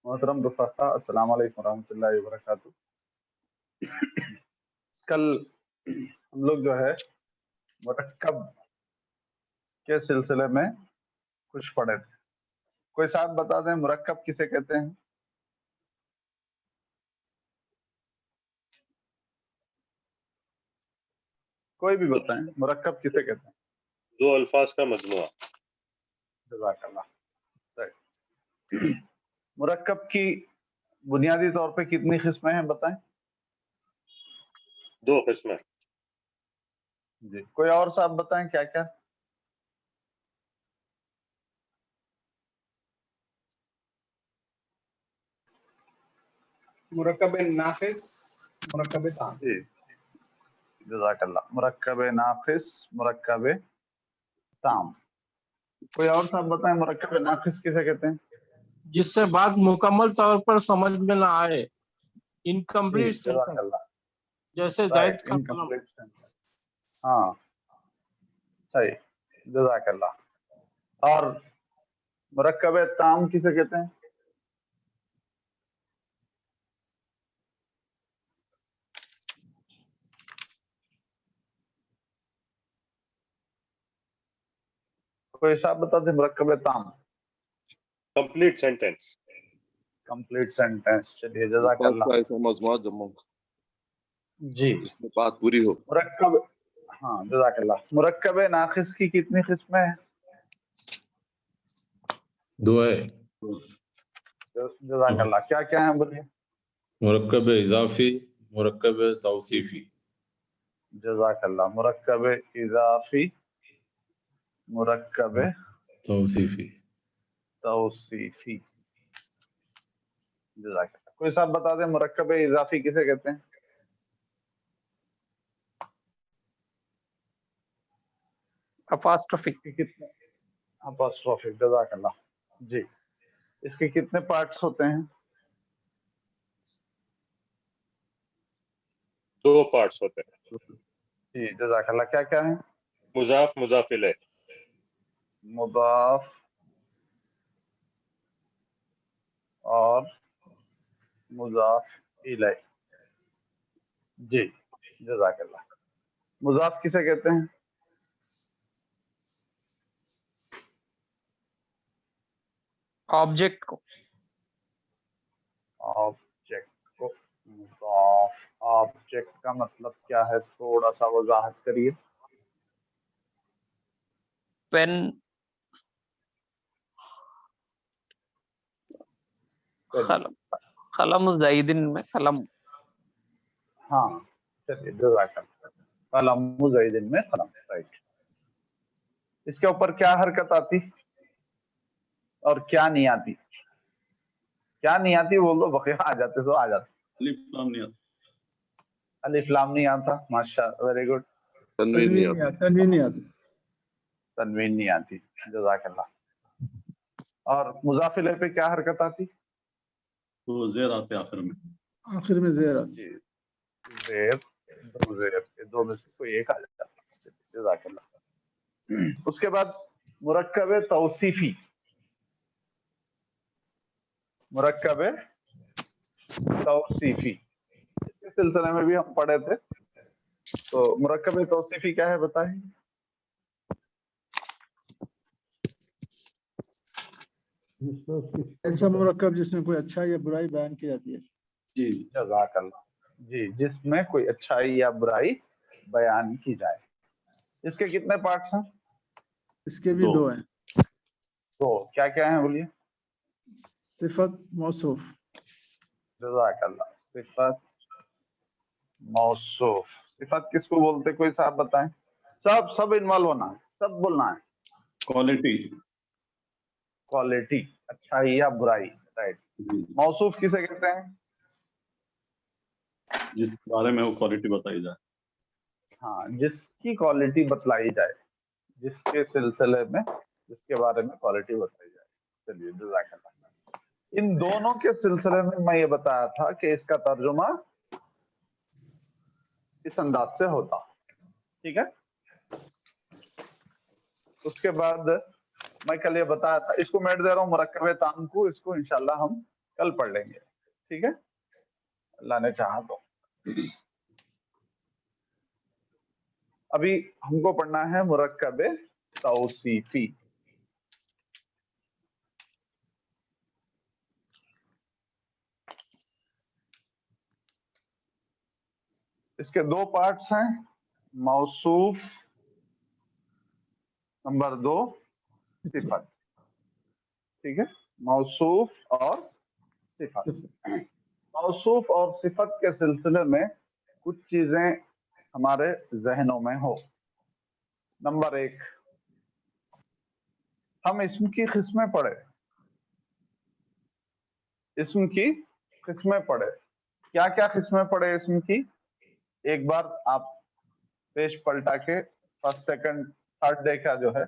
मोहतरम रफ़ाक़ा, अस्सलाम वालेकुम रहमतुल्लाहि व बरकातहू। कल हम लोग जो है मुरक्कब के सिलसिले में कुछ पढ़े थे। कोई साहब बता दें मुरक्कब किसे कहते हैं? कोई भी बताएं, मुरक्कब किसे कहते हैं? दो अल्फाज का मजमुआ। जज़ाकल्लाह। मुरक्कब की बुनियादी तौर पे कितनी किस्में हैं बताएं? दो किस्में। जी, कोई और साहब बताएं क्या क्या? मुरक्कब नाक़िस, मुरक्कब ताम। जी, जज़ाकल्लाह। मुरक्कब नाक़िस, मुरक्कब ताम। कोई और साहब बताएं मुरक्कब नाक़िस किसे कहते हैं? जिससे बात मुकम्मल तौर पर समझ में ना आए, जी, इनकम्प्लीट सेंटेंस, जज़ाकल्लाह। जैसे जायद राइट, का कलम। Incomplete sentence. हाँ, सही, जज़ाकल्लाह। और मुरक्कब ताम किसे कहते हैं? कोई साहब बता दे मुरक्कब ताम। Complete sentence. Complete sentence. चलिए, अल्फाज जज़ाकल्लाह। का ऐसा मजमूआ जम्मू जी, जिसमें बात पूरी हो। मुरक्कब, हाँ, जज़ाकल्लाह। मुरक्कब नाक़िस की कितनी किस्में हैं? दो है। जज़ाकल्लाह। क्या क्या है बोलिए? मुरक्कब इजाफी, मुरक्कब तौसीफी। जज़ाकल्लाह। मुरक्कब इज़ाफ़ी, मुरक्कब तौसीफी। तौसीफ़ी। जज़ाकल्लाह। कोई साहब बता दें मुरक्कब इज़ाफ़ी किसे कहते हैं? अपॉस्ट्रोफी। कितने? अपॉस्ट्रोफी। जज़ाकल्लाह। जी, इसके कितने पार्ट्स होते हैं? दो पार्ट्स होते हैं। जी, जज़ाकल्लाह। क्या क्या है? मुजाफ, मुजाफ इलैह। मुदाफ और मुजाफ इलैह। जी, जज़ाकल्लाह। मुजाफ किसे कहते हैं? ऑब्जेक्ट को। ऑब्जेक्ट को। मुजाफ, ऑब्जेक्ट का मतलब क्या है? थोड़ा सा वजाहत करिए। पेन, कलम, कलम ज़ैदिन में कलम। हाँ, चलिए, जज़ाकल्लाह। कलम ज़ैदिन में कलम। राइट। इसके ऊपर क्या हरकत आती और क्या नहीं आती? क्या नहीं आती बोल दो, बकिया आ जाते तो आ जाते। अलिफ लाम नहीं आता। अलिफ लाम नहीं आता, माशा, वेरी गुड। तनवीन नहीं आता। तनवीन नहीं आती। तनवीन नहीं आती, जज़ाकल्लाह। और मुज़ाफ इलैह पे क्या हरकत आती? तो जेर आते आखिर में। आखिर में जेर आती। जी, ज़ेर, दो ज़ेर, दो में से कोई एक आ जाता है। जज़ाकल्लाह। उसके बाद मुरक्कब तौसीफी। मुरक्कब तौसीफी, इसके सिलसिले में भी हम पढ़े थे। तो मुरक्कब तौसीफी क्या है बताएं? ऐसा मुरक्कब जिसमें कोई अच्छाई या बुराई बयान की जाती है। जी, जज़ाकल्लाह। जी, जिसमें कोई अच्छाई या बुराई बयान की जाए। इसके कितने पार्ट्स हैं? इसके भी दो हैं। तो क्या क्या है बोलिए? सिफत, मौसूफ। जज़ाकल्लाह। सिफत, मौसूफ। सिफत किसको बोलते, कोई साहब बताएं? सब इन्वॉल्व होना है, सब बोलना है। क्वालिटी। क्वालिटी, अच्छाई या बुराई। राइट। मौसूफ किसे कहते हैं? जिस बारे में वो क्वालिटी बताई जाए। हाँ, जिसकी क्वालिटी बतलाई जाए, जिसके सिलसिले में, जिसके बारे में क्वालिटी बताई जाए। चलिए, जज़ाकल्लाह। इन दोनों के सिलसिले में मैं ये बताया था कि इसका तर्जुमा इस अंदाज से होता। ठीक है। उसके बाद मैं कल ये बताया था, इसको मैं दे रहा हूँ मुरक्कब ताम को, इसको इंशाल्लाह हम कल पढ़ लेंगे, ठीक है, अल्लाह ने चाहा तो। अभी हमको पढ़ना है मुरक्कब तौसीफी। इसके दो पार्ट्स हैं, मौसूफ, नंबर 2 सिफत, ठीक है, मौसूफ और सिफत। मौसूफ और सिफत के सिलसिले में कुछ चीजें हमारे जहनों में हो। नंबर 1, हम इस्म की किस्में पढ़े, इस्म की किस्में पढ़े। क्या क्या किस्में पढ़े इस्म की? एक बार आप पेज पलटा के फर्स्ट सेकंड थर्ड डे का जो है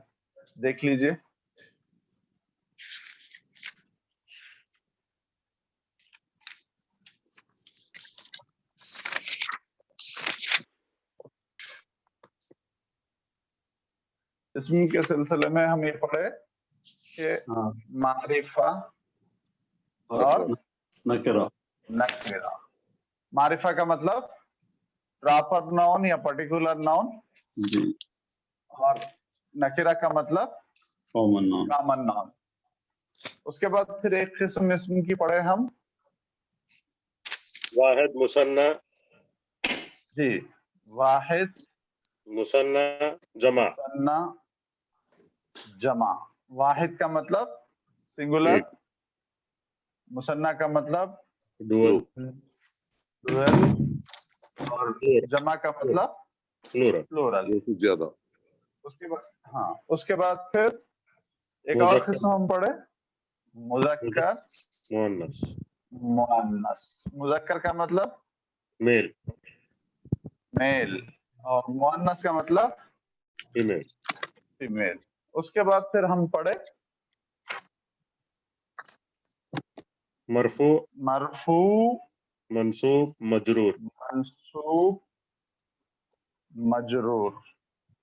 देख लीजिए। इस्म के सिलसिले में हम ये पढ़े कि हाँ, मारिफा और नकरा। नकरा। मारिफा का मतलब प्रॉपर नाउन या पर्टिकुलर नाउन, जी, और नकरा का मतलब कॉमन नाउन। Common noun. उसके बाद फिर एक किस्म इस्म की पढ़े हम, वाहिद मुसन्ना, जी, वाहिद मुसन्ना जमा। मुसन्ना जमा। वाहिद का मतलब सिंगुलर, एक। मुसन्ना का मतलब डुअल, डुअल, और जमा का मतलब प्लूरल। प्लूरल। एक से ज्यादा। उसके बाद, हाँ, उसके बाद फिर एक और मुज़क्कर, किस्म हम पढ़े, मुज़क्कर मुअन्नस, मुअन्नस। मुज़क्कर का मतलब मेल, मेल, और मुअन्नस का मतलब फीमेल। फीमेल। उसके बाद फिर हम पढ़े मरफू, मरफू, मंसूब, मजरूर। मंसूब, मजरूर,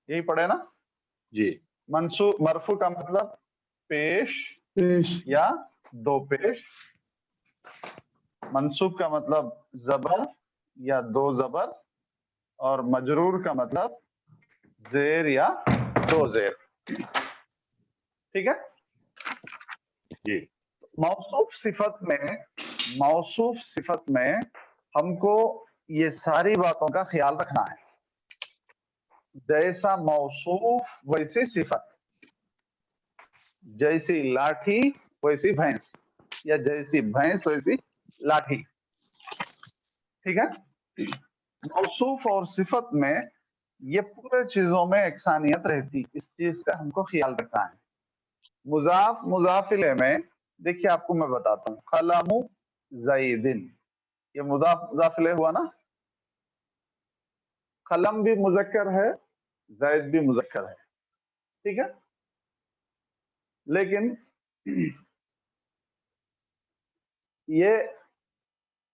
यही पढ़े ना। जी, मंसूब, मरफू का मतलब पेश पेश या दो पेश, मंसूब का मतलब जबर या दो जबर, और मजरूर का मतलब जेर या दो जेर, ठीक है। जी, मौसूफ सिफत में, मौसूफ सिफत में हमको ये सारी बातों का ख्याल रखना है। जैसा मौसूफ वैसी सिफत, जैसी लाठी वैसी भैंस, या जैसी भैंस वैसी लाठी, ठीक है। मौसूफ और सिफत में ये पूरे चीजों में एकसानियत रहती, इस चीज का हमको ख्याल रखना है। मुजाफ मुजाफिले में देखिए, आपको मैं बताता हूँ, कलमु ज़ैदिन, ये मुजाफ मुजाफिले हुआ ना। कलम भी मुजक्कर है, जैद भी मुजक्कर है, ठीक है। लेकिन ये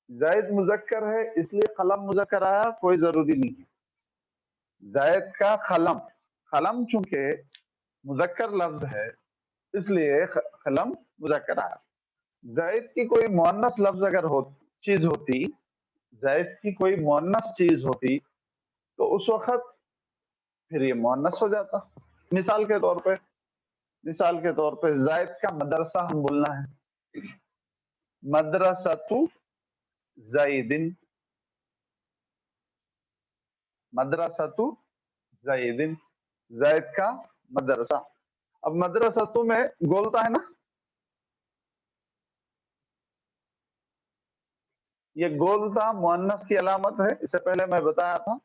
जैद मुजक्कर है इसलिए कलम मुजक्कर आया, कोई जरूरी नहीं है। जैद का कलम, कलम चूंकि मुजक्कर लफ्ज है इसलिए कलम मुजक्कर आया। जैद की कोई मुअन्नस लफ्ज अगर चीज होती, जैद की कोई मुअन्नस चीज होती तो उस वक्त फिर ये मुअन्नस हो जाता। मिसाल के तौर पे, मिसाल के तौर पे जैद का मदरसा हम बोलना है, मदरसतु ज़ैदिन, मदरसतु ज़ैदिन, जैद का मदरसा। अब मदरसतु में गोलता है ना, ये गोलता मुअन्नस की अलामत है। इससे पहले मैं बताया था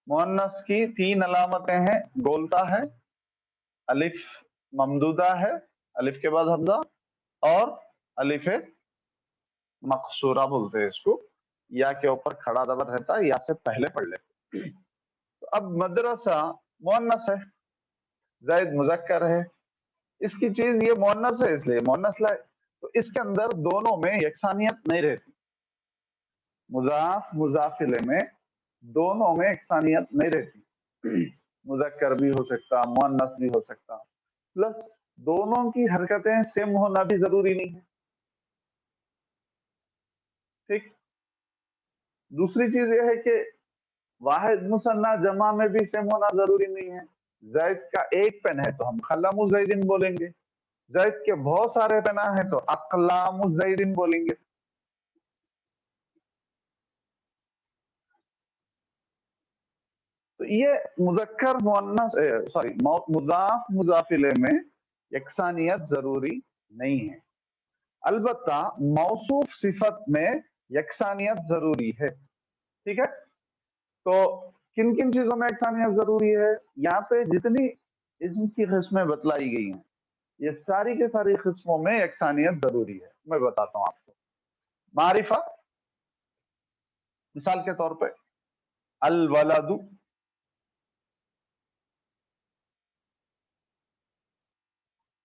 मुअन्नस की 3 अलामतें हैं। गोलता है, अलिफ ममदूदा है, अलिफ के बाद हमजा, और अलिफ मकसूरा बोलते हैं इसको, या के ऊपर खड़ा दबर रहता है, या से पहले पढ़ लेते। तो अब मदरसा मुअन्नस है, जैद मुजक्कर है, इसकी चीज ये मुअन्नस है इसलिए मुअन्नस लाए, तो इसके अंदर दोनों में यकसानियत नहीं रहती। मुजाफ मुजाफिले में दोनों में यकसानियत नहीं रहती, मुजक्कर भी हो सकता, मुअन्नस भी हो सकता, प्लस दोनों की हरकतें सेम होना भी जरूरी नहीं है। ठीक। दूसरी चीज ये है कि वाहिद मुसन्ना जमा में भी सेम होना जरूरी नहीं है। जैद का एक पेन है तो हम खलामु ज़ैदिन बोलेंगे, जैद के बहुत सारे पेना है तो अक़लामु ज़ैदिन बोलेंगे। तो ये मुज़क्कर मुअन्नस सॉरी मुज़ाफ मुज़ाफ इलैह में यकसानियत जरूरी नहीं है। अलबत्ता मौसूफ सिफत में यकसानियत जरूरी है। ठीक है, तो किन किन चीजों में यकसानियत जरूरी है? यहाँ पे जितनी इस्म की किस्में बतलाई गई हैं ये सारी के सारी किस्मों में यकसानियत जरूरी है। मैं बताता हूँ आपको। मारिफा, मिसाल के तौर पे अल वलदु,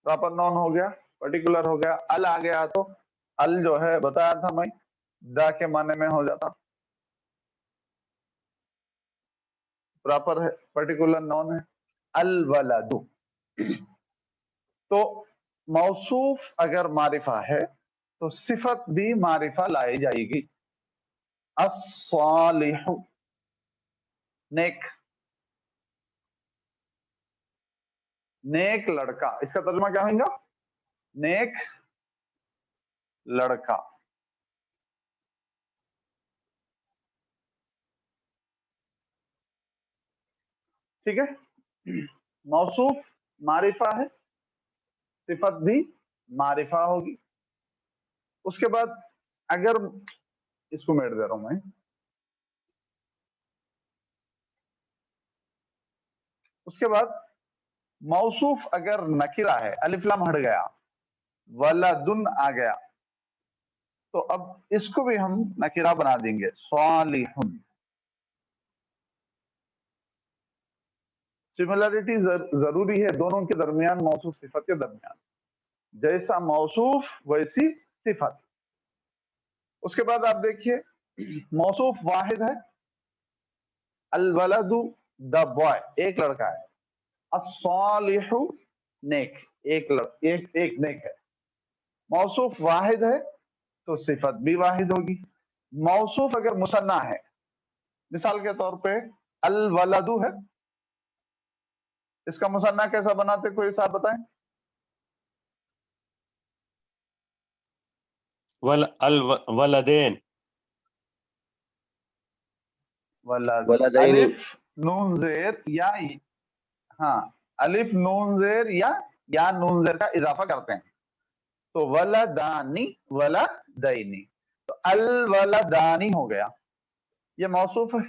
प्रॉपर नाउन हो गया, पर्टिकुलर हो गया। अल आ गया तो अल जो है बताया था मैं दा के माने में हो जाता, प्रॉपर है, पर्टिकुलर नाउन है अल वलदु। तो मौसूफ अगर मारिफा है तो सिफत भी मारिफा लाई जाएगी। अस्सालिहु, नेक, नेक लड़का, इसका तर्जुमा क्या होगा? नेक लड़का। ठीक है, मौसूफ मारिफा है, सिफत भी मारिफा होगी। उसके बाद अगर इसको मेट दे रहा हूं मैं, उसके बाद मौसूफ अगर नकिरा है, अलिफ लाम हट गया, वलदुन आ गया, तो अब इसको भी हम नकिरा बना देंगे, सालिहुन। सिमिलरिटी जरूरी है दोनों के दरमियान, मौसूफ सिफत के दरमियान, जैसा मौसूफ वैसी सिफत। उसके बाद आप देखिए मौसूफ वाहिद है, अल वलदु द बॉय, एक लड़का है। अस्सालिहु नेक, एक नेक है। मौसूफ वाहिद है तो सिफत भी वाहिद होगी। मौसूफ अगर मुसन्ना है, मिसाल के तौर पे अल वलदु है, इसका मुसन्ना कैसा बनाते, कोई साहब बताएं? वलदेन, वलद, वलदैनी। अलिफ नून जेर या, हाँ अलिफ नून जेर या नून जेर का इजाफा करते हैं तो वलदानी वलदैनी, तो अल वलदानी हो गया, ये मौसूफ है।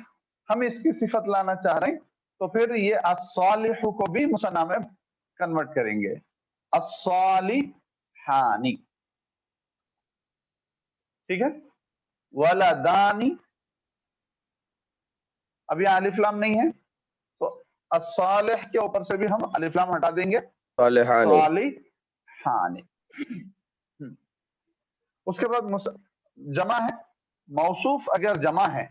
हम इसकी सिफत लाना चाह रहे हैं तो फिर ये अस्सालिहु को भी मुसन्ना में कन्वर्ट करेंगे, अस्सालिहानी। ठीक है, वलदानी, अब यहाँ अलिफ लाम नहीं है तो अस्सालिह के ऊपर से भी हम अलिफ लाम हटा देंगे, सालिहानी। सालिहानी। उसके बाद जमा है, मौसूफ अगर जमा है,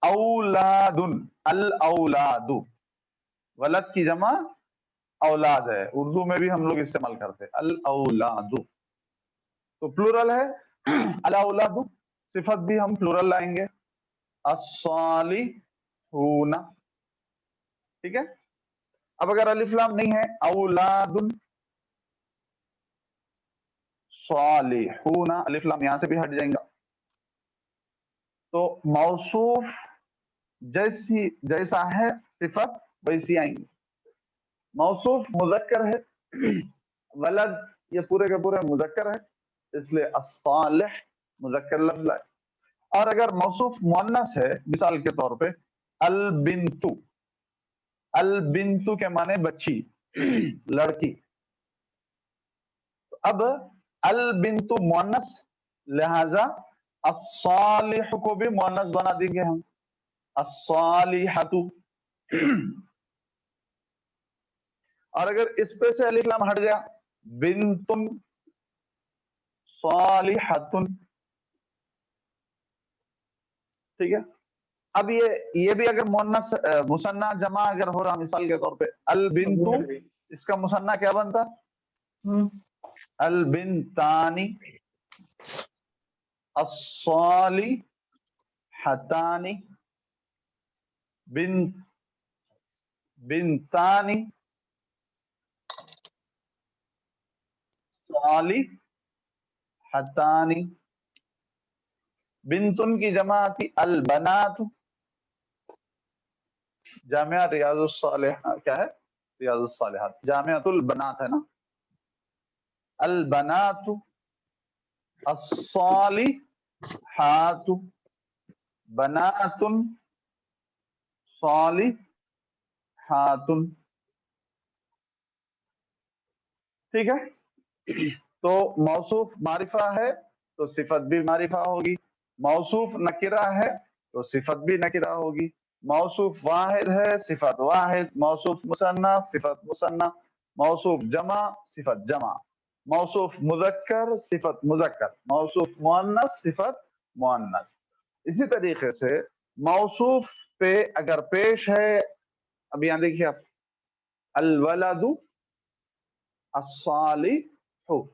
औलादुन, अल औलादु, वलद की जमा औलाद है, उर्दू में भी हम लोग इस्तेमाल करते हैं अल औलादु। तो प्लूरल है अल औलादु, सिफत भी हम प्लूरल लाएंगे, अस्सालिहूना। ठीक है, अब अगर अलिफ लाम नहीं है, औलादुन सालिहूना, अलिफ लाम यहां से भी हट जाएगा। तो मौसूफ जैसा है सिफत वैसी आएंगी। मौसूफ मुज़क्कर है, वलद ये पूरे के पूरे मुज़क्कर है, इसलिए अस्सालिह मुज़क्कर लफ्ज़ है। और अगर मौसूफ मुअन्नस है, मिसाल के तौर पे अल बिन्तु, अल बिन्तु के माने बच्ची, लड़की। तो अब अल बिन्तु मुअन्नस, लिहाजा अस्सालिह को भी मुअन्नस बना देंगे हम, अस्सालिहतु। और अगर इस पे से अलिफ लाम हट गया, बिन्तुन सालिहतुन। ठीक है, अब ये भी अगर मुअन्नस मुसन्ना जमा अगर हो रहा, मिसाल के तौर पे अल बिन्तु, इसका मुसन्ना क्या बनता? अल बिन्तानी। अस्सालिहतानी बिनतानी सालिहतानी। बिनतुन की जमा आती अल बनात। जामिया रियाजुस सालिहात क्या है? रियाजुस सालिहात जामियातुल बनात है ना। अल बनातु अस्सालिहातु बनातुन सालिहातुन। ठीक है। तो मौसूफ मारिफा है तो सिफत भी मारिफा होगी, मौसूफ नकिरा है तो सिफत भी नकिरा होगी, मौसूफ वाहिद है सिफत वाहिद, मौसूफ मुसन्ना सिफत मुसन्ना, मौसूफ जमा सिफत जमा, मौसूफ मुज़क्कर सिफत मुज़क्कर, मौसूफ मुअन्नस सिफत मुअन्नस। इसी तरीके से मौसूफ पे अगर पेश है, अब यहां देखिए आप, अल वलदु अस्सालिहु,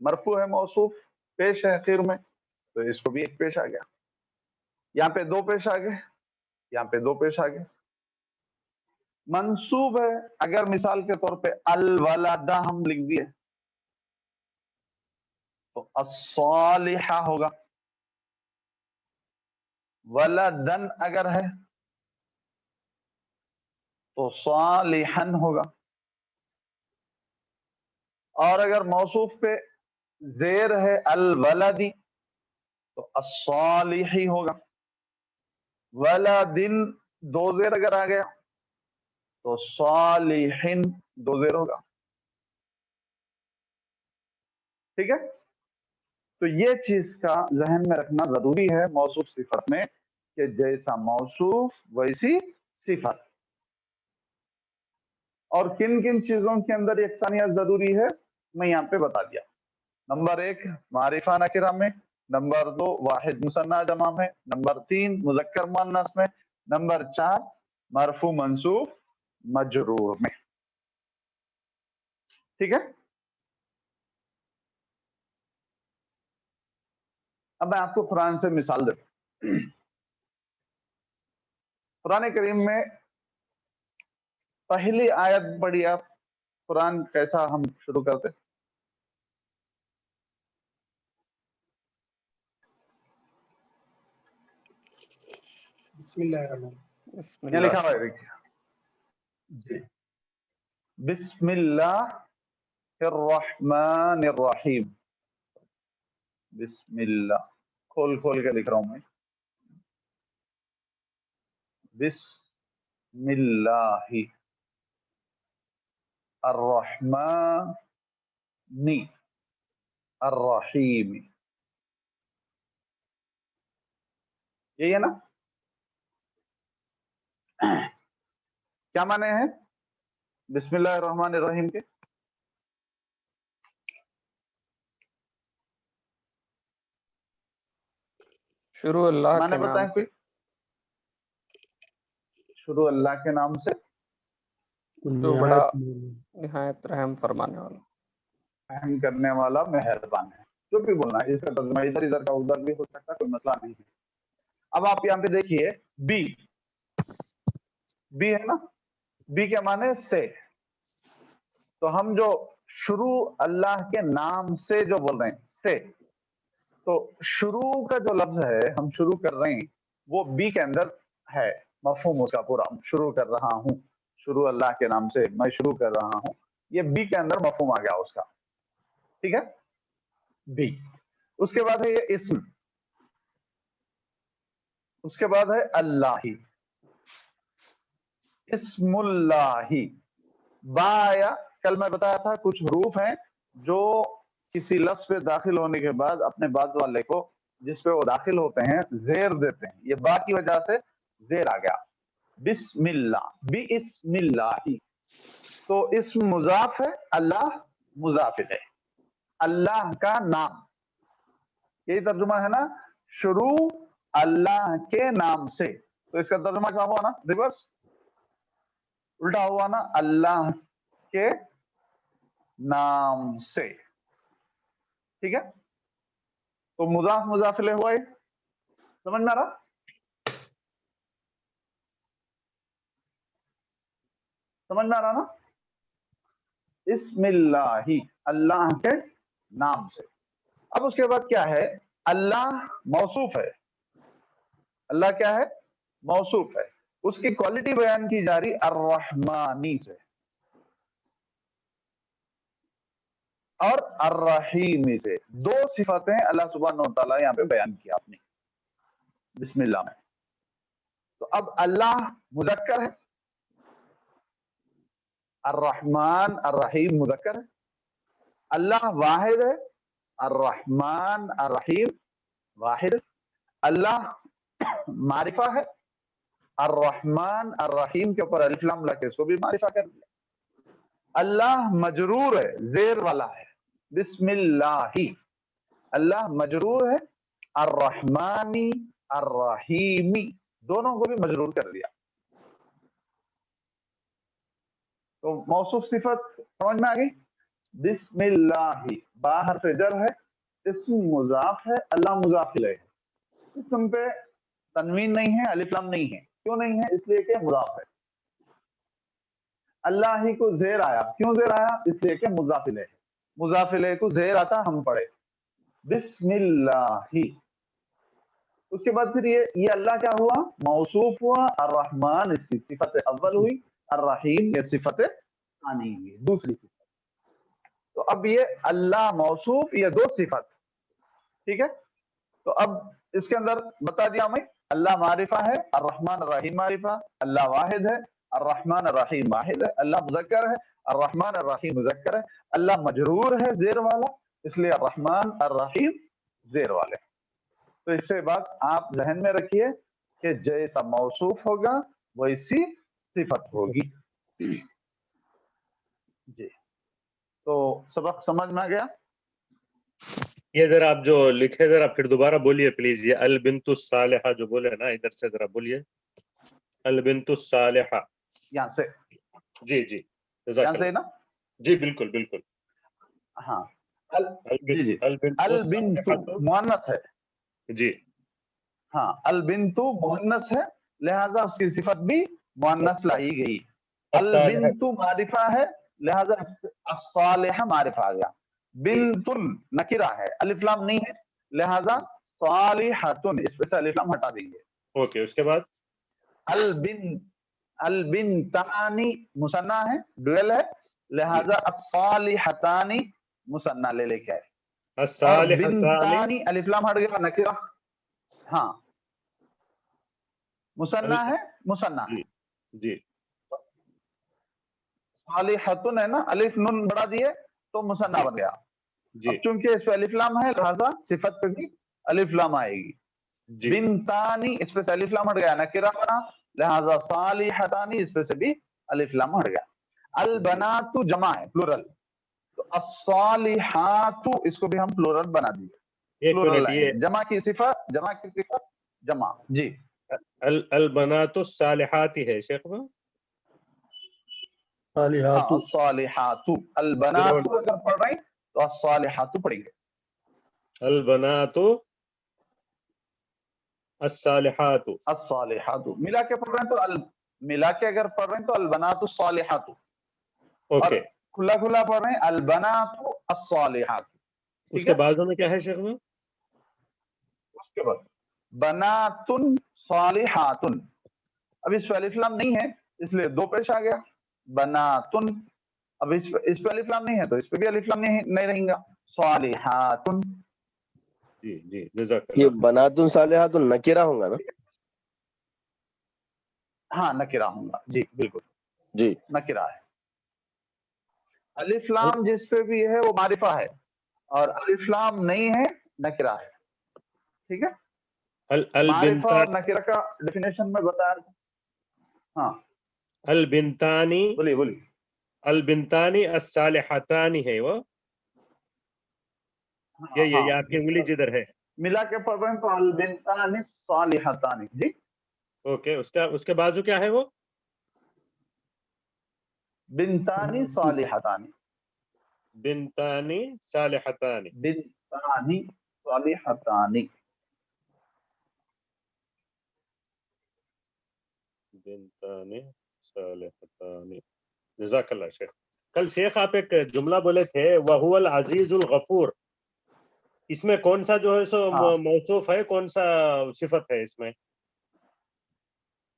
मरफू है मौसूफ, पेश है आखिर में, तो इसको भी एक पेश आ गया। यहाँ पे दो पेश आ गए, यहाँ पे दो पेश आ गए। मंसूब है, अगर मिसाल के तौर पे अल वलादा हम लिख दिए तो अस्सालिहा होगा, वलदन अगर है तो सालिहन होगा, और अगर मौसूफ पे जेर है अल वलदी तो अस्सालिही होगा, वलदिन दो जेर अगर आ गया तो सालिहिन दो जेर होगा। ठीक है। तो ये चीज का जहन में रखना जरूरी है मौसूफ सिफत में, कि जैसा मौसूफ वैसी सिफत। और किन किन चीजों के अंदर यकसानियत जरूरी है मैं यहाँ पे बता दिया। नंबर 1 मारिफा नकिरा में, नंबर 2 वाहिद मुसन्ना जमा में, नंबर 3 मुज़क्कर मुअन्नस में, नंबर 4 मरफू मंसूब मजरूर में। ठीक है। अब मैं आपको कुरान से मिसाल देता हूं। कुरान करीम में पहली आयत पढ़ी आप, कुरान कैसा हम शुरू करते? बिस्मिल्लाहिर्रहमानिर्रहीम। यहाँ लिखा हुआ है देखिए जी, बिस्मिल्लाहिर्रहमानिर्रहीम। बिस्मिल्लाह खोल खोल के लिख रहा हूं मैं, बिस्मिल्लाहि अर्रहमानी अर्रहीम। यही है ना? क्या माने हैं बिस्मिल्लाहिर्रहमानिर्रहीम के? शुरू अल्लाह माने के बताएं नाम कोई? से। शुरू अल्लाह के नाम से, जो बड़ा निहायत रहम फरमाने वाला। रहम करने वाला मेहरबान है। जो भी बोलना है, इसका तर्जुमा इधर इधर का उधर भी हो सकता है, कोई मसला नहीं है। अब आप यहाँ पे देखिए बी, बी है ना, बी के माने से। तो हम जो शुरू अल्लाह के नाम से जो बोल रहे हैं से, तो शुरू का जो लफ्ज है हम शुरू कर रहे हैं वो बी के अंदर है, मफहूम उसका पूरा, शुरू कर रहा हूं, शुरू अल्लाह के नाम से मैं शुरू कर रहा हूं, ये बी के अंदर मफहूम आ गया उसका। ठीक है, बी। उसके बाद है ये इस्म, उसके बाद है अल्लाही, इस्मुल्लाही। बाया कल मैं बताया था कुछ हरूफ हैं जो किसी लफ्ज पे दाखिल होने के बाद अपने बाद वाले को जिस पे वो दाखिल होते हैं जेर देते हैं, ये बा की वजह से जेर आ गया। बिस्मिल्लाह, बिस्मिल्लाही। तो इस्म मुजाफ है, अल्लाह मुजाफ है, अल्लाह का नाम, यही तर्जुमा है ना, शुरू अल्लाह के नाम से। तो इसका तर्जुमा क्या हुआ ना, रिवर्स उल्टा हुआ ना, अल्लाह के नाम से। ठीक है। तो मुजाफ मुजाफ इलैह हुआ, ये समझ में आ रहा? समझ में आ रहा ना? इस्मिल्लाही, अल्लाह के नाम से। अब उसके बाद क्या है, अल्लाह मौसूफ है, अल्लाह क्या है, मौसूफ है, उसकी क्वालिटी बयान की जा रही अर्रहमानी से और अर्रहीमी से। दो सिफतें अल्लाह सुब्हानहू व तआला यहाँ पे बयान किया आपने बिस्मिल्लाह में। तो अब अल्लाह मुज़क्कर है, अर्रहमान अर्रहीम मुज़क्कर है, अल्लाह वाहिद है, अर्रहमान अर्रहीम वाहिद, अल्लाह मारिफा है, अर्रहमान अर्रहीम के ऊपर अलिफ लाम लगे इसको भी मारिफा कर दिया। अल्लाह मजरूर है, जेर वाला है, बिस्मिल्लाही, अल्लाह मजरूर है, अर्रहमानी अर्रहीमी दोनों को भी मजरूर कर दिया। तो मौसूफ सिफत समझ में आ गई। बिस्मिल्लाही बाहर से जर है, इस्म मुजाफ है, अल्लाह मुजाफ इलैह है, इस्म पे तनवीन नहीं है, अलिफ लाम नहीं है। क्यों नहीं है? इसलिए कि मुजाफ है। अल्लाह ही को जेर आया, क्यों जेर आया? इसलिए कि मुजाफ इलैह है, मुजाफ इलैह को जेर आता हम पढ़े बिस्मिल्लाही। उसके बाद फिर ये अल्लाह क्या हुआ, मौसूफ हुआ, अर्रहमान इसकी सिफत अव्वल हुई, अर्रहीम ये सिफत आनी हुई, दूसरी सिफत। तो अब ये अल्लाह मौसूफ, ये दो सिफत, ठीक है। तो अब इसके अंदर बता दिया मैं, अल्लाह मारिफा है, अर्रहमान अर्रहीम मारिफा, अल्लाह वाहिद है, अर्रहमान अर्रहीम वाहिद है, अल्लाह मुज़क्कर है, अर्रहमान अर्रहीम मुज़क्कर है, अल्लाह मजरूर है जेर वाला, इसलिए अर्रहमान अर्रहीम जेर वाले। तो इससे बात आप जहन में रखिए कि जैसा मौसूफ होगा वैसी सिफत होगी जी। तो सबक समझ में आ गया? ये जरा आप जो लिखे जरा फिर दोबारा बोलिए प्लीज, ये अल बिन्तु सालिहा जो बोले ना, इधर से जरा बोलिए, अल बिन्तु सालिहा। यहाँ से, जी जी यहाँ से ना, जी बिल्कुल बिल्कुल। हाँ जी जी अल बिन्तु मुअन्नस है जी, हाँ, अल बिन्तु मुअन्नस है, लिहाजा उसकी सिफत भी मुअन्नस लाई गई। अल बिन्तु मारिफा है, लिहाजा अस्सालिहा मारिफा आ गया। बिन्तुन नकिरा है, अलिफ लाम नहीं है, लिहाजा सालिहतुन इस पे से अलिफ लाम हटा देंगे। ओके। उसके बाद अल बिन्तानी मुसन्ना है, ड्यूअल है, लिहाजा अस्सालिहतानी मुसन्ना ले लेके आए। और बिन्तानी अलिफ लाम हट गया, नकिरा, हाँ मुसन्ना है, मुसन्ना है जी। सालिहतुन है ना, अलिफ नून बढ़ा दिए तो मुसन्ना बन गया। अब चूंकि इस पे अलिफ लाम है, लिहाजा सिफत पे भी अलिफ लाम आएगी। बिन्तानी इस पे से अलिफ लाम हट गया, नकिरा बना, लिहाजा सालिहतानी इस पे से भी अलिफ लाम हट गया। अल बनातु जमा है, प्लूरल, तो अस्सालिहातु इसको भी हम प्लूरल बना दिए। प्लूरल है, जमा की सिफत जमा जी। अल बनातु सालिहाती है शेख में, सालिहातु, अल बनातु अगर पढ़ रहे हैं तो अस्सालिहातु पढ़ेंगे। अल बनातु अस्सालिहातु, अस्सालिहातु मिला के पढ़ रहे हैं तो मिला के अगर पढ़ रहे हैं तो अल बनातु सालिहातु। ओके। खुला खुला पढ़ रहे हैं अल बनातु अस्सालिहातु। उसके बाजू में क्या है शेख में? उसके बाद बनातुन सालिहातुन, अब इस पे अलिफ लाम नहीं है इसलिए दो पेश आ गया, बनातुन। अब इस पे अलिफ लाम नहीं है तो इस पे भी अलिफ लाम नहीं रहेगा, सालिहातुन। जी जी जज़ाकल्लाह। ये बनातुन सालिहातुन नकिरा होगा ना? हाँ नकिरा होगा जी, बिल्कुल जी नकिरा है। अलिफ लाम जिस पे भी है वो मारिफा है और अलिफ लाम नहीं है नकिरा है, ठीक है। मारिफा और नकिरा का डेफिनेशन में बताया था। हाँ अल बिन्तानी, बोलिए बोलिए। अल बिन्तानी अस्सालिहतानी है वो, ये आपकी उंगली जिधर है मिला के पढ़ रहे हैं तो अल बिन्तानी सालिहतानी जी। ओके। उसके बाजू क्या है वो? बिन्तानी सालिहतानी, बिन्तानी सालिहतानी, बिन्तानी सालिहतानी। बिनतानी सालिहतानी। जज़ाकल्लाह शेख। कल शेख आप एक जुमला बोले थे वहुवल अजीजुल गफूर, इसमें कौन सा जो है सो हाँ। मौसूफ है, कौन सा सिफत है इसमें?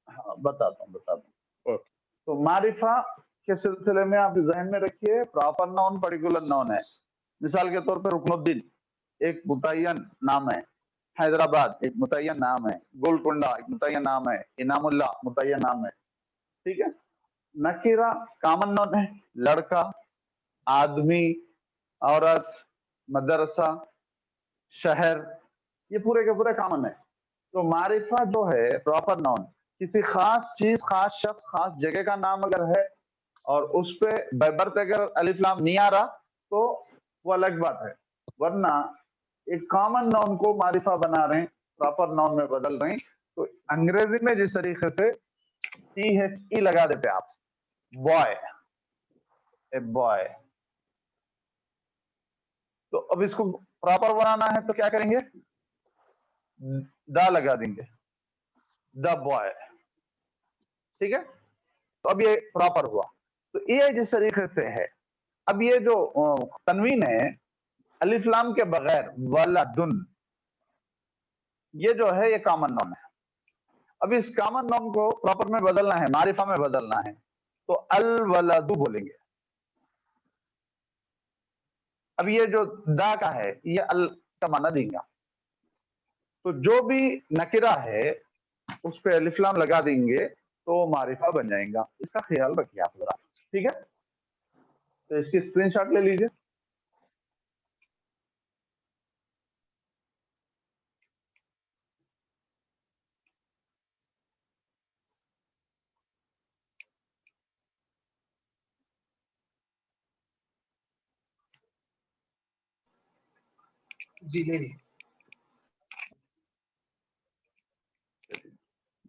हाँ, बताता हूँ। ओके। तो मारिफा के सिलसिले में आप जहन में रखिए, प्रॉपर नाउन पर्टिकुलर नाउन है। मिसाल के तौर पर रुकनुद्दीन एक मुतय्यन नाम है, हैदराबाद एक मुतय्यन नाम है, गोलकुंडा एक मुतय्यन नाम है, इनामुल्ला मुतय्यन नाम है। ठीक है। नकीरा कॉमन नाउन है, लड़का, आदमी, औरत, मदरसा, शहर, ये पूरे के पूरे कॉमन है। तो मारिफा जो है प्रॉपर नाउन, किसी खास चीज, खास शख्स, खास जगह का नाम अगर है और उस पे बर्थ अगर अलिफ लाम नहीं आ रहा तो वो अलग बात है, वरना एक कॉमन नाउन को मारिफा बना रहे हैं, प्रॉपर नाउन में बदल रहे हैं। तो अंग्रेजी में जिस तरीके से THE लगा देते आप, बॉय, ए बॉय, तो अब इसको प्रॉपर बनाना है तो क्या करेंगे, दा लगा देंगे, द बॉय। ठीक है। तो अब ये प्रॉपर हुआ। तो ये जिस तरीके से है, अब ये जो तनवीन है अलिफ लाम के बगैर, वलदुन, ये जो है ये कॉमन नाउन है। अब इस कॉमन नाउन को प्रॉपर में बदलना है, मारिफा में बदलना है, तो अल वलदु बोलेंगे। अब ये जो दा का है ये अल का माना देंगे। तो जो भी नकिरा है उस पे अलिफ लाम लगा देंगे तो मारिफा बन जाएगा। इसका ख्याल रखिए आप जरा। ठीक है। तो इसकी स्क्रीनशॉट ले लीजिए। जी ले ली।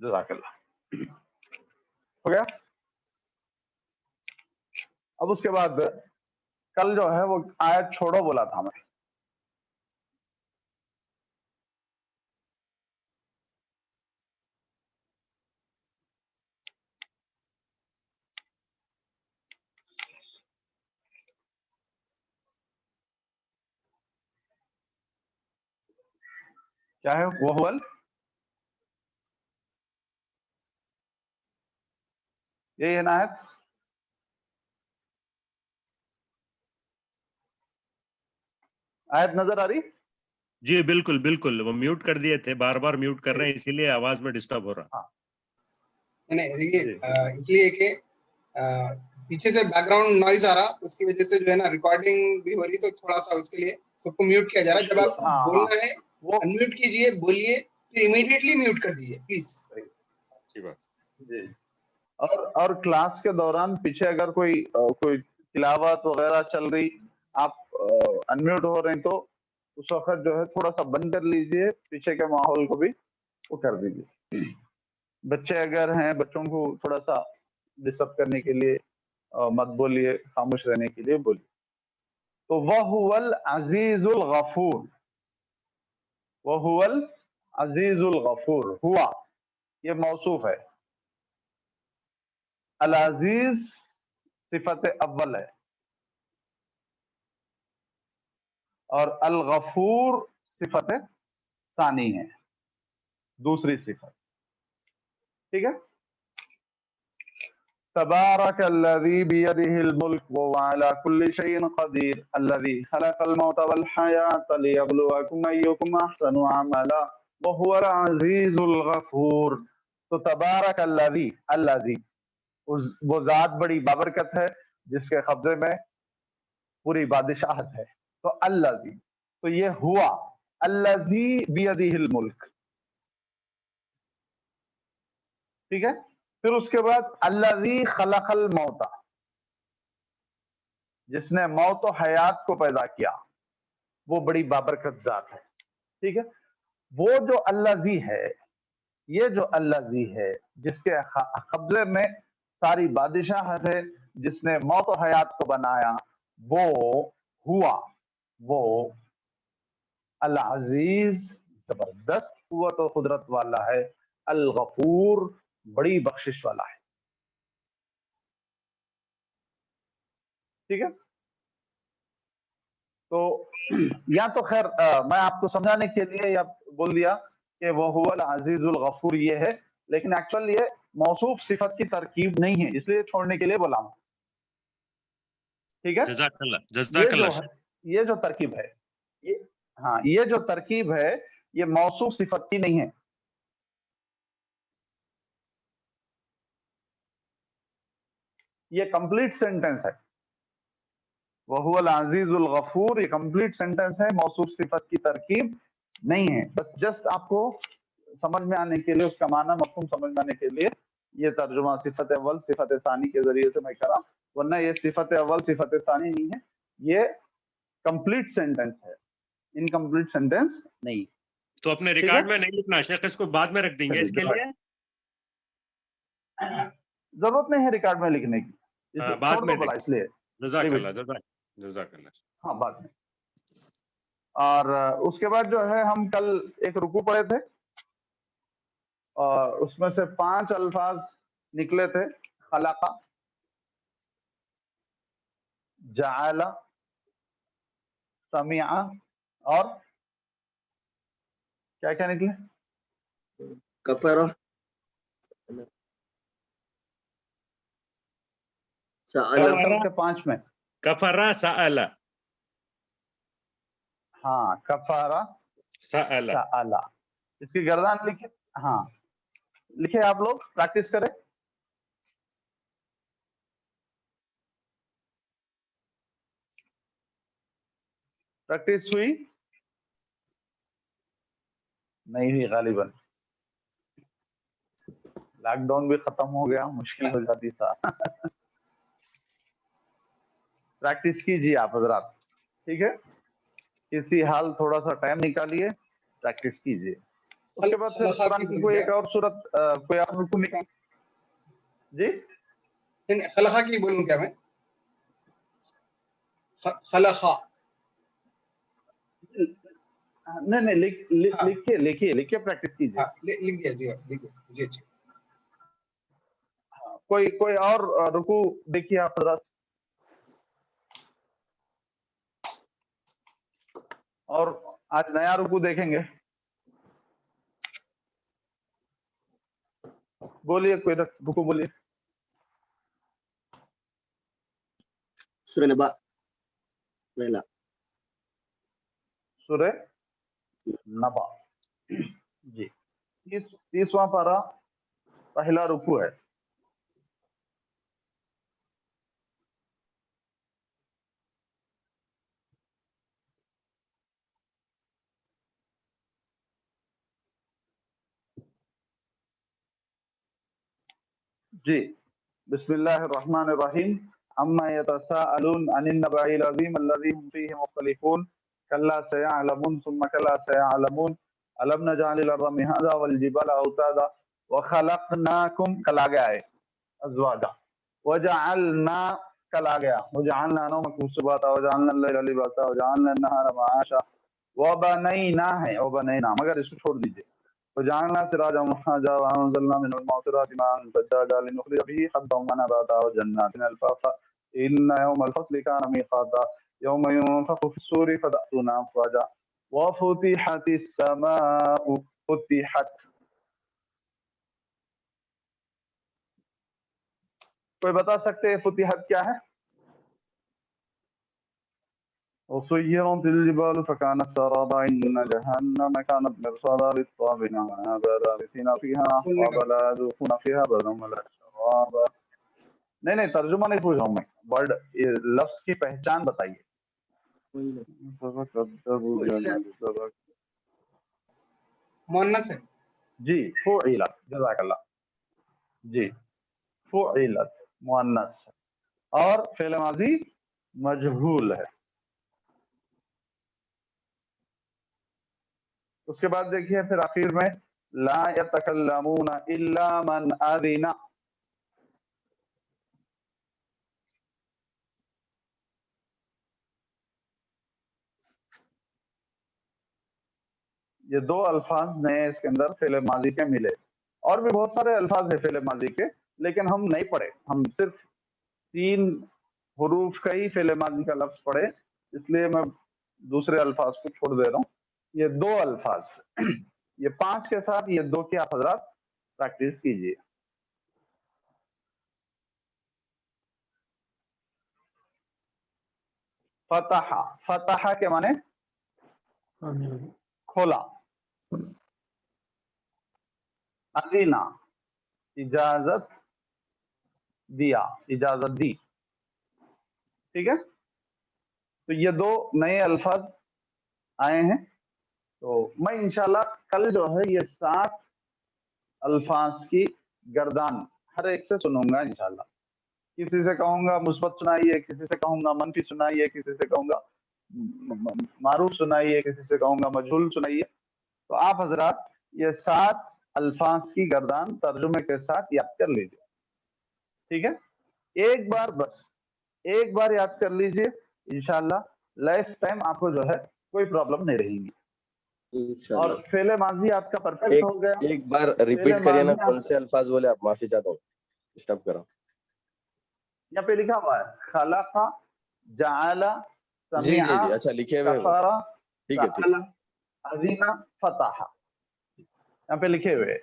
जज़ाकल्लाह। हो गया। अब उसके बाद कल जो है वो आयत छोड़ो बोला था मैं। क्या है वो हुवल, ये ना है। आयत नजर आ रही? जी बिल्कुल बिल्कुल, वो म्यूट कर दिए थे, बार बार म्यूट कर रहे हैं, इसीलिए आवाज में डिस्टर्ब हो रहा। हाँ। नहीं देखिए इसलिए कि पीछे से बैकग्राउंड नॉइज आ रहा, उसकी वजह से जो है ना रिकॉर्डिंग भी हो रही, तो थोड़ा सा उसके लिए सबको म्यूट किया जा रहा है। जब आपको बोलना है वो अनम्यूट कीजिए, बोलिए, फिर इमीडिएटली म्यूट कर दीजिए प्लीज। अच्छी बात जी। और क्लास के दौरान पीछे अगर कोई तिलावत वगैरह चल रही, आप अनम्यूट हो रहे हैं, तो उस वक्त जो है थोड़ा सा बंद कर लीजिए, पीछे के माहौल को भी वो कर दीजिए। बच्चे अगर हैं, बच्चों को थोड़ा सा डिस्टर्ब करने के लिए मत बोलिए, खामोश रहने के लिए बोलिए। तो वहुवल अजीजुल गफूर, वहुवल अजीजुल गफूर, हुआ ये मौसूफ है, अल अजीज सिफत अव्वल है और अल गफूर सिफत सानी है, दूसरी सिफत। ठीक है। तबारकल्लज़ी बियदिहिल मुल्क व हुवा अला कुल्ली शैइन क़दीर अल्लज़ी खलक़ल मौत वल हयात लियब्लुवकुम अय्युकुम अहसनु अमला व हुवल अज़ीज़ुल गफूर। तो तबारकल्लज़ी, अल्लज़ी वो जात बड़ी बाबरकत है जिसके कब्जे में पूरी बादशाहत है। तो अल्लज़ी, तो ये हुआ अल्लज़ी बियदिहिल मुल्क। ठीक है। फिर उसके बाद अल्लज़ी खलक़ल मौता, जिसने मौत और हयात को पैदा किया, वो बड़ी बाबरकत जात है। ठीक है। वो जो अल्लज़ी है, ये जो अल्लज़ी है जिसके कब्जे में सारी बादशाहत है, जिसने मौत और हयात को बनाया, वो हुआ, वो العزیز زبردست قوت و قدرت والا ہے، الغفور بڑی بخشش والا ہے. ٹھیک ہے، تو یا تو خیر میں آپ کو سمجھانے کے لیے یا بول دیا کہ وہ هو العزیز الغفور یہ ہے، لیکن ایکچوئل یہ موصوف صفت کی ترکیب نہیں ہے، اس لیے چھوڑنے کے لیے بولا ہوں. ٹھیک ہے، جزاک اللہ یہ جزاک جو اللہ ہے یہ جو ترکیب ہے ہاں یہ جو ترکیب ہے یہ موصوف صفت کی نہیں ہے. یہ کمپلیٹ سینٹنس ہے. وَهُوَ العزیز الغفور یہ کمپلیٹ سینٹنس ہے، موصوف صفت کی ترکیب نہیں ہے. بس جسٹ آپ کو سمجھ میں آنے کے لیے، اس کا معنی مفہوم سمجھ میں آنے کے لیے یہ ترجمہ صفت اول صفت ثانی کے ذریعے سے میں کرا، ورنہ یہ صفت اول صفت ثانی نہیں ہے، یہ کمپلیٹ سینٹنس ہے، انکمپلیٹ سینٹنس نہیں. تو اپنے ٹھیک ریکارڈ ہے، میں نہیں لکھنا شیخ، اس کو بعد میں رکھ دیں گے. اس کے لیے ضرورت نہیں ہے ریکارڈ میں لکھنے کی، بعد چھوڑ میں دو بلا، اس لیے جزاک leave it. اللہ جزاک اللہ. ہاں بعد میں. اور اس کے بعد جو ہے ہم کل ایک رکوع پڑھے تھے اور اس میں سے 5 الفاظ نکلے تھے: خلق، جعل، سمع، اور کیا کیا نکلے؟ کفرہ، سأل، کل کے 5 میں کفرا سأل ہاں کفارہ سأل. سأل. اس کی گردان لکھے، ہاں لکھے، آپ لوگ پریکٹس کریں. پریکٹس ہوئی نہیں ہوئی غالباً، لاک ڈاؤن بھی ختم ہو گیا، مشکل ہو جاتی تھا. پریکٹس کیجیے آپ حضرات، ٹھیک ہے، کسی حال تھوڑا سا ٹائم نکالیے، پریکٹس کیجیے. اس کے بعد پھر خلقہ قرآن کی کی بولوں کوئی کیا؟ ایک اور صورت، کوئی اور رکوع نکال. جی خلقہ کی بولوں کیا میں؟ خلقہ نہیں ہاں لکھیے پریکٹس کیجیے. ہاں لکھ دیا جی، لکھ دیا جی. اچھا کوئی اور رکوع دیکھیے آپ حضرات، اور آج نیا رکوع دیکھیں گے. بولیے کوئی رکوع بولیے. سورہ نبا پہلا. سورہ نبا جی 30واں پارہ پہلا رکوع ہے. جی بسم اللہ الرحمن الرحیم. عما يتساءلون عن النبأ العظيم الذي هم فيه مختلفون كلا سيعلمون ثم كلا سيعلمون ألم نجعل الأرض مهادا والجبال أوتادا وخلقناكم كلا گیا ہے ازواجا وجعلنا كلا گیا وجعلنا نومكم سباتا وجعلنا الليل لباسا وجعلنا النهار معاشا وبنينا ہے وبنينا، مگر اس کو چھوڑ دیجئے. وجعلنا سراجا ومحاجا وانزلنا من المعصرات ماء ثجاجا لنخرج به حبا ونباتا وجنات الفافا ان يوم الفصل كان ميقاتا يوم ينفخ في الصور فتأتون افواجا وفتحت السماء فتحت. کوئی بتا سکتے ہیں فتحت کیا ہے؟ وسيرت الجبال فكانت سرابا إن جهنم كانت مرصادا للطاغين لابثين فيها أحقابا لا يذوقون فيها بردا ولا شرابا. نہیں ترجمہ نہیں پوچھ رہا ہوں میں، ورڈ لفظ کی پہچان بتائیے. مؤنث ہے جی فعلت، جزاک اللہ. جی فعلت مؤنث اور فعل ماضی مجہول ہے. اس کے بعد دیکھیے پھر آخر میں لا يتکلمون الا من اذن. یہ دو الفاظ نئے اس کے اندر فعل ماضی کے ملے. اور بھی بہت سارے الفاظ ہیں فعل ماضی کے، لیکن ہم نہیں پڑھے، ہم صرف 3 حروف کا ہی فعل ماضی کا لفظ پڑھے، اس لیے میں دوسرے الفاظ کو چھوڑ دے رہا ہوں. یہ 2 الفاظ، یہ 5 کے ساتھ یہ 2 کی آپ حضرات پریکٹس کیجیے. فتح، فتح کے معنی کھولا. اذینا، اجازت دیا، اجازت دی. ٹھیک ہے، تو یہ 2 نئے الفاظ آئے ہیں. تو میں انشاءاللہ کل جو ہے یہ 7 الفاظ کی گردان ہر ایک سے سنوں گا انشاءاللہ. کسی سے کہوں گا مثبت سنائیے، کسی سے کہوں گا منفی سنائیے، کسی سے کہوں گا معروف سنائیے، کسی سے کہوں گا مجہول سنائیے. تو آپ حضرات یہ 7 الفاظ کی گردان ترجمے کے ساتھ یاد کر لیجیے. ٹھیک ہے، ایک بار بس ایک بار یاد کر لیجیے، انشاءاللہ لائف ٹائم آپ کو جو ہے کوئی پرابلم نہیں رہے گی. اور فعل ماضی آپ کا پرفیکٹ ہو گیا. ایک بار ریپیٹ کریے نا، کون سے الفاظ بولے آپ؟ معافی چاہتا ہوں، ڈسٹرب کرا. یہاں پہ لکھا ہوا ہے خلق، جعل، جی سمع، جی جی، اچھا لکھے ہوئے. کفر، ٹھیک ہے ٹھیک. سأل، اذن، فتح، یہاں پہ لکھے ہوئے.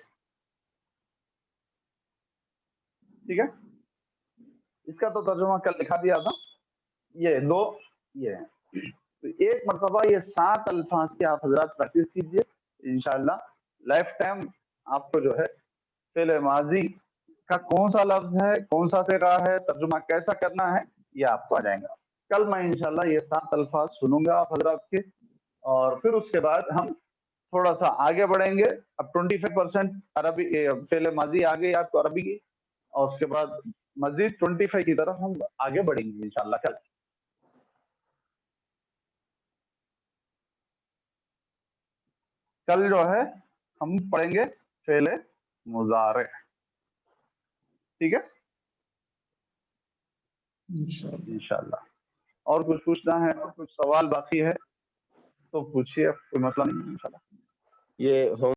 ٹھیک ہے، اس کا تو ترجمہ کل لکھا دیا تھا. یہ 2 یہ ہیں. تو ایک مرتبہ یہ 7 الفاظ کی آپ حضرات پریکٹس کیجیے، انشاءاللہ لائف ٹائم آپ کو جو ہے فعل ماضی کا کون سا لفظ ہے، کون سا طریقہ ہے، ترجمہ کیسا کرنا ہے، یہ آپ کو آ جائیں گا. کل میں انشاءاللہ یہ 7 الفاظ سنوں گا آپ حضرات کے، اور پھر اس کے بعد ہم تھوڑا سا آگے بڑھیں گے. اب 25% عربی فعل ماضی آ گئی آپ کو عربی کی، اور اس کے بعد مزید 25 کی طرف ہم آگے بڑھیں گے انشاءاللہ. کل جو ہے ہم پڑھیں گے فعل مضارع. ٹھیک ہے انشاءاللہ. اور کچھ پوچھنا ہے، اور کچھ سوال باقی ہے تو پوچھیے، کوئی مسئلہ نہیں انشاءاللہ. یہ